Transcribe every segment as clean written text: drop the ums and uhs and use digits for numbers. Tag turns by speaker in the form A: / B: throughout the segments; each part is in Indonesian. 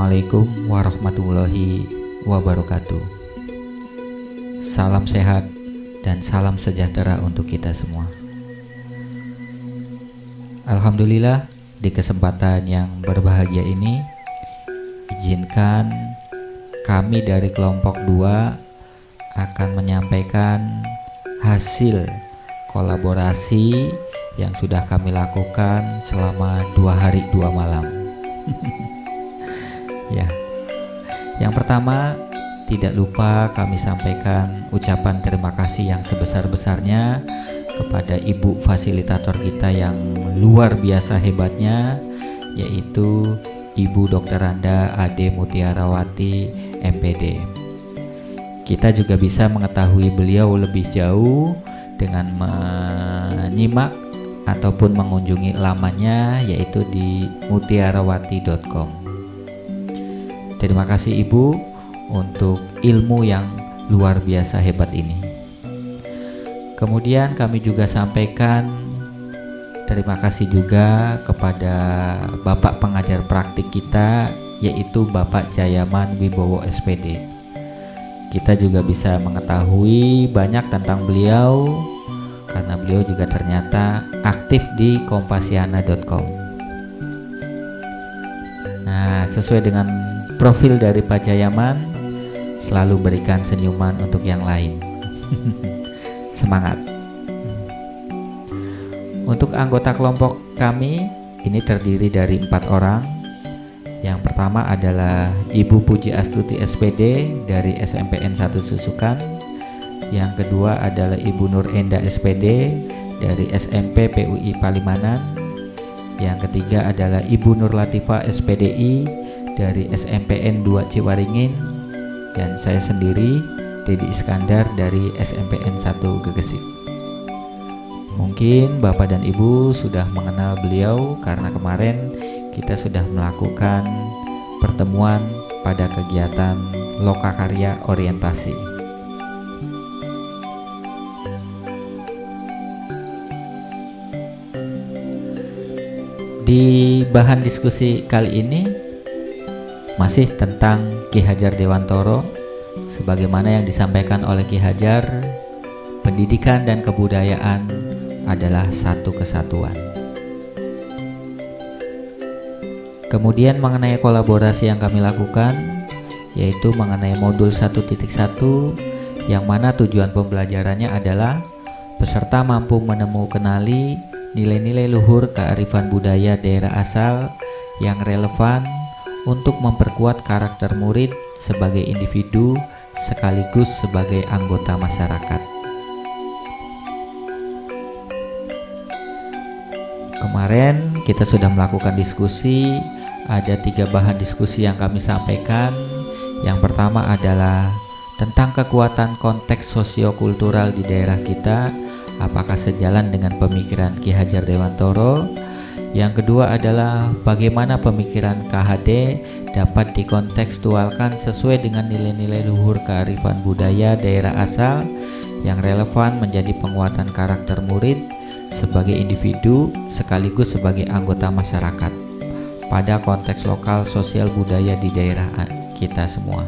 A: Assalamualaikum warahmatullahi wabarakatuh. Salam sehat dan salam sejahtera untuk kita semua. Alhamdulillah, di kesempatan yang berbahagia ini, izinkan kami dari kelompok 2 akan menyampaikan hasil kolaborasi yang sudah kami lakukan selama 2 hari 2 malam. Ya, yang pertama, tidak lupa kami sampaikan ucapan terima kasih yang sebesar-besarnya kepada ibu fasilitator kita yang luar biasa hebatnya, yaitu Ibu Dr. Randa Ade Mutiarawati MPD. Kita juga bisa mengetahui beliau lebih jauh dengan menyimak ataupun mengunjungi lamannya, yaitu di mutiarawati.com. Terima kasih Ibu untuk ilmu yang luar biasa hebat ini. Kemudian kami juga sampaikan terima kasih juga kepada Bapak pengajar praktik kita, yaitu Bapak Jayaman Wibowo SPD. Kita juga bisa mengetahui banyak tentang beliau karena beliau juga ternyata aktif di kompasiana.com. Nah, sesuai dengan profil dari Pak Jayaman, selalu berikan senyuman untuk yang lain. Semangat. Untuk anggota kelompok kami, ini terdiri dari 4 orang. Yang pertama adalah Ibu Puji Astuti SPD dari SMPN 1 Susukan. Yang kedua adalah Ibu Nur Enda SPD dari SMP PUI Palimanan. Yang ketiga adalah Ibu Nur Latifah SPDI dari SMPN 2 Ciwaringin, dan saya sendiri Dedi Iskandar dari SMPN 1 Gegesik. Mungkin Bapak dan Ibu sudah mengenal beliau karena kemarin kita sudah melakukan pertemuan pada kegiatan Lokakarya Orientasi. Di bahan diskusi kali ini masih tentang Ki Hajar Dewantoro, sebagaimana yang disampaikan oleh Ki Hajar, pendidikan dan kebudayaan adalah satu kesatuan. Kemudian mengenai kolaborasi yang kami lakukan, yaitu mengenai modul 1.1, yang mana tujuan pembelajarannya adalah peserta mampu kenali nilai-nilai luhur kearifan budaya daerah asal yang relevan untuk memperkuat karakter murid sebagai individu sekaligus sebagai anggota masyarakat. Kemarin kita sudah melakukan diskusi, ada 3 bahan diskusi yang kami sampaikan. Yang pertama adalah tentang kekuatan konteks sosiokultural di daerah kita, apakah sejalan dengan pemikiran Ki Hajar Dewantoro. Yang kedua adalah bagaimana pemikiran KHD dapat dikontekstualkan sesuai dengan nilai-nilai luhur kearifan budaya daerah asal yang relevan menjadi penguatan karakter murid sebagai individu sekaligus sebagai anggota masyarakat pada konteks lokal sosial budaya di daerah kita semua.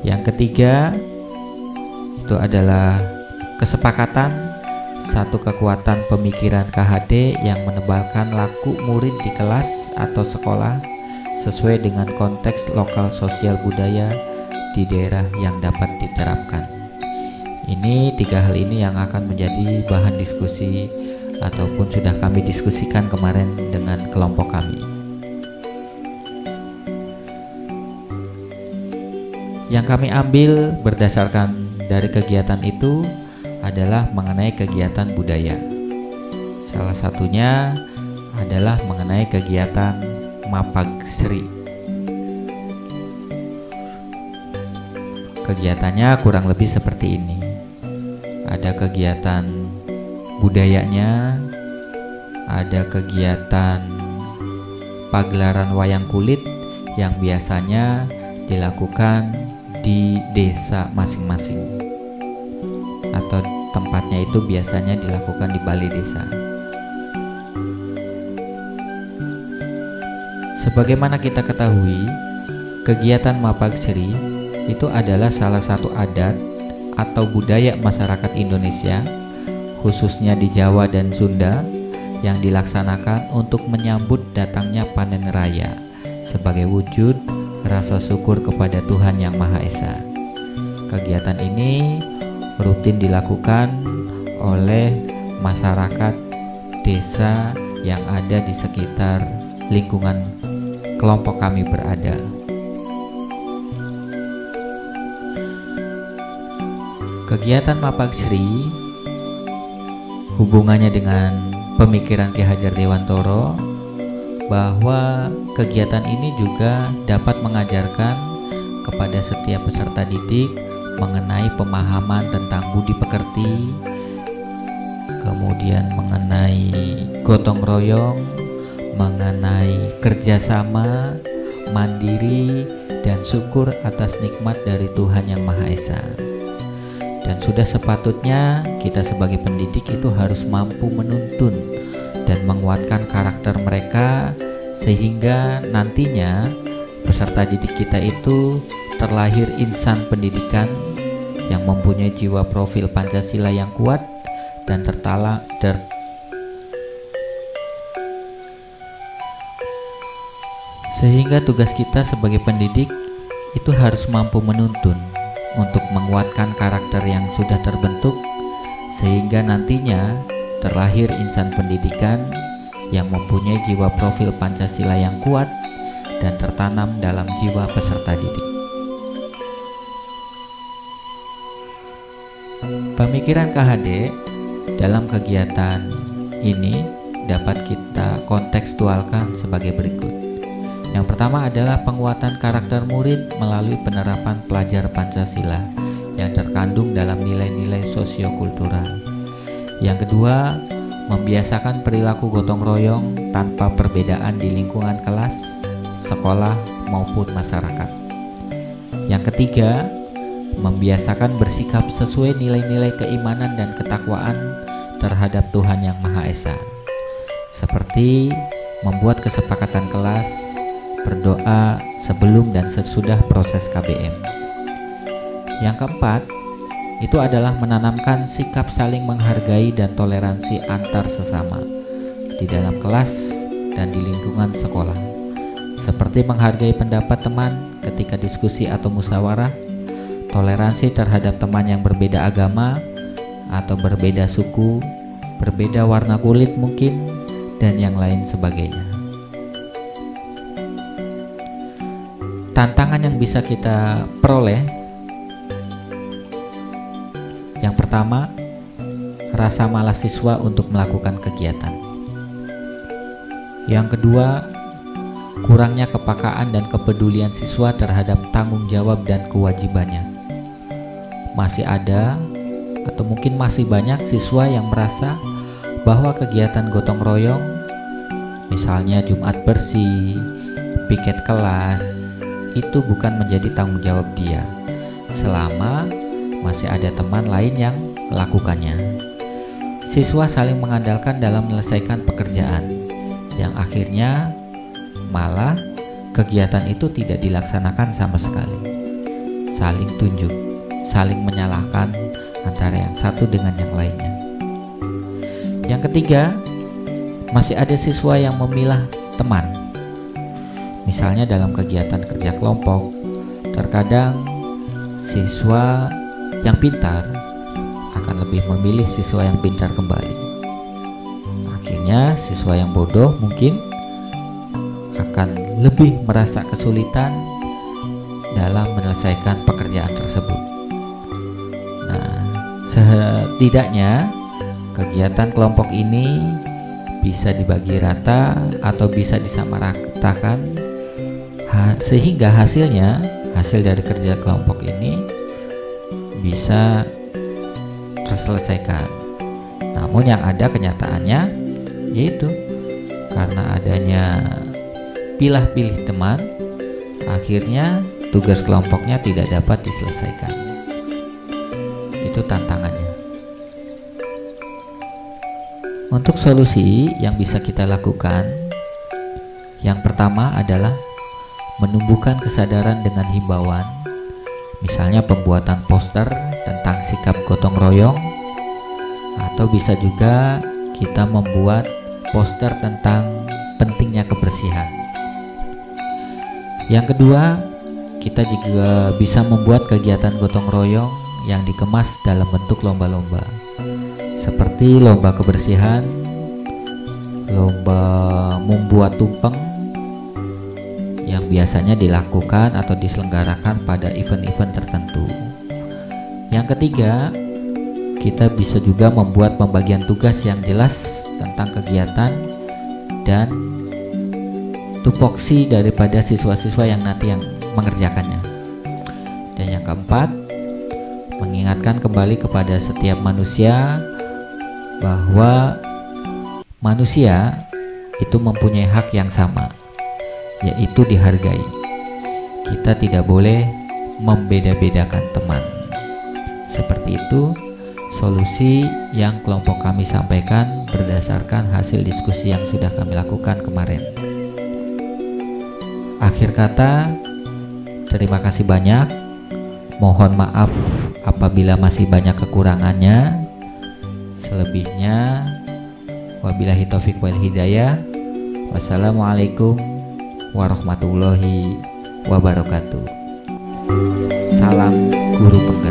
A: Yang ketiga itu adalah kesepakatan satu kekuatan pemikiran KHD yang menebalkan laku murid di kelas atau sekolah sesuai dengan konteks lokal sosial budaya di daerah yang dapat diterapkan. Ini 3 hal ini yang akan menjadi bahan diskusi ataupun sudah kami diskusikan kemarin dengan kelompok kami. Yang kami ambil berdasarkan dari kegiatan itu adalah mengenai kegiatan budaya. Salah satunya adalah mengenai kegiatan Mapagsri. Kegiatannya kurang lebih seperti ini. Ada kegiatan budayanya, ada kegiatan pagelaran wayang kulit yang biasanya dilakukan di desa masing-masing, atau tempatnya itu biasanya dilakukan di balai desa. Sebagaimana kita ketahui, kegiatan Mapagsri itu adalah salah satu adat atau budaya masyarakat Indonesia, khususnya di Jawa dan Sunda, yang dilaksanakan untuk menyambut datangnya panen raya sebagai wujud rasa syukur kepada Tuhan Yang Maha Esa. Kegiatan ini rutin dilakukan oleh masyarakat desa yang ada di sekitar lingkungan kelompok kami berada. Kegiatan Mapagsri hubungannya dengan pemikiran Ki Hajar Dewantoro bahwa kegiatan ini juga dapat mengajarkan kepada setiap peserta didik mengenai pemahaman tentang budi pekerti, kemudian mengenai gotong royong, mengenai kerjasama, mandiri, dan syukur atas nikmat dari Tuhan Yang Maha Esa. Dan sudah sepatutnya kita sebagai pendidik itu harus mampu menuntun dan menguatkan karakter mereka, sehingga nantinya peserta didik kita itu terlahir insan pendidikan yang mempunyai jiwa profil Pancasila yang kuat dan sehingga tugas kita sebagai pendidik itu harus mampu menuntun untuk menguatkan karakter yang sudah terbentuk, sehingga nantinya terlahir insan pendidikan yang mempunyai jiwa profil Pancasila yang kuat dan tertanam dalam jiwa peserta didik. Pemikiran KHD dalam kegiatan ini dapat kita kontekstualkan sebagai berikut. Yang pertama adalah penguatan karakter murid melalui penerapan pelajar Pancasila yang terkandung dalam nilai-nilai sosiokultural. Yang kedua, membiasakan perilaku gotong royong tanpa perbedaan di lingkungan kelas, sekolah, maupun masyarakat. Yang ketiga, membiasakan bersikap sesuai nilai-nilai keimanan dan ketakwaan terhadap Tuhan Yang Maha Esa, seperti membuat kesepakatan kelas, berdoa sebelum dan sesudah proses KBM. Yang keempat, itu adalah menanamkan sikap saling menghargai dan toleransi antar sesama di dalam kelas dan di lingkungan sekolah, seperti menghargai pendapat teman ketika diskusi atau musyawarah, toleransi terhadap teman yang berbeda agama atau berbeda suku, berbeda warna kulit mungkin, dan yang lain sebagainya. Tantangan yang bisa kita peroleh, yang pertama, rasa malas siswa untuk melakukan kegiatan. Yang kedua, kurangnya kepekaan dan kepedulian siswa terhadap tanggung jawab dan kewajibannya. Masih ada atau mungkin masih banyak siswa yang merasa bahwa kegiatan gotong royong, misalnya Jumat bersih, piket kelas, itu bukan menjadi tanggung jawab dia selama masih ada teman lain yang melakukannya. Siswa saling mengandalkan dalam menyelesaikan pekerjaan, yang akhirnya malah kegiatan itu tidak dilaksanakan sama sekali. Saling tunjuk, saling menyalahkan antara yang satu dengan yang lainnya. Yang ketiga, masih ada siswa yang memilah teman. Misalnya dalam kegiatan kerja kelompok, terkadang siswa yang pintar akan lebih memilih siswa yang pintar kembali. Akhirnya siswa yang bodoh mungkin akan lebih merasa kesulitan dalam menyelesaikan pekerjaan tersebut. Nah, setidaknya kegiatan kelompok ini bisa dibagi rata atau bisa disamaratakan sehingga hasil dari kerja kelompok ini bisa terselesaikan. Namun yang ada kenyataannya yaitu karena adanya pilah-pilih teman, akhirnya tugas kelompoknya tidak dapat diselesaikan. Itu tantangannya. Untuk solusi yang bisa kita lakukan, Yang pertama adalah menumbuhkan kesadaran dengan himbauan, misalnya pembuatan poster tentang sikap gotong royong, atau bisa juga kita membuat poster tentang pentingnya kebersihan. Yang kedua, kita juga bisa membuat kegiatan gotong royong yang dikemas dalam bentuk lomba-lomba, seperti lomba kebersihan, lomba membuat tumpeng yang biasanya dilakukan atau diselenggarakan pada event-event tertentu. Yang ketiga, kita bisa juga membuat pembagian tugas yang jelas tentang kegiatan dan tupoksi daripada siswa-siswa yang nanti yang mengerjakannya. Dan yang keempat, mengingatkan kembali kepada setiap manusia bahwa manusia itu mempunyai hak yang sama, yaitu dihargai. Kita tidak boleh membeda-bedakan teman. Seperti itu solusi yang kelompok kami sampaikan berdasarkan hasil diskusi yang sudah kami lakukan kemarin. Akhir kata, terima kasih banyak. Mohon maaf apabila masih banyak kekurangannya. Selebihnya, wabillahi taufiq wal hidayah. Wassalamualaikum warahmatullahi wabarakatuh. Salam guru penggerak.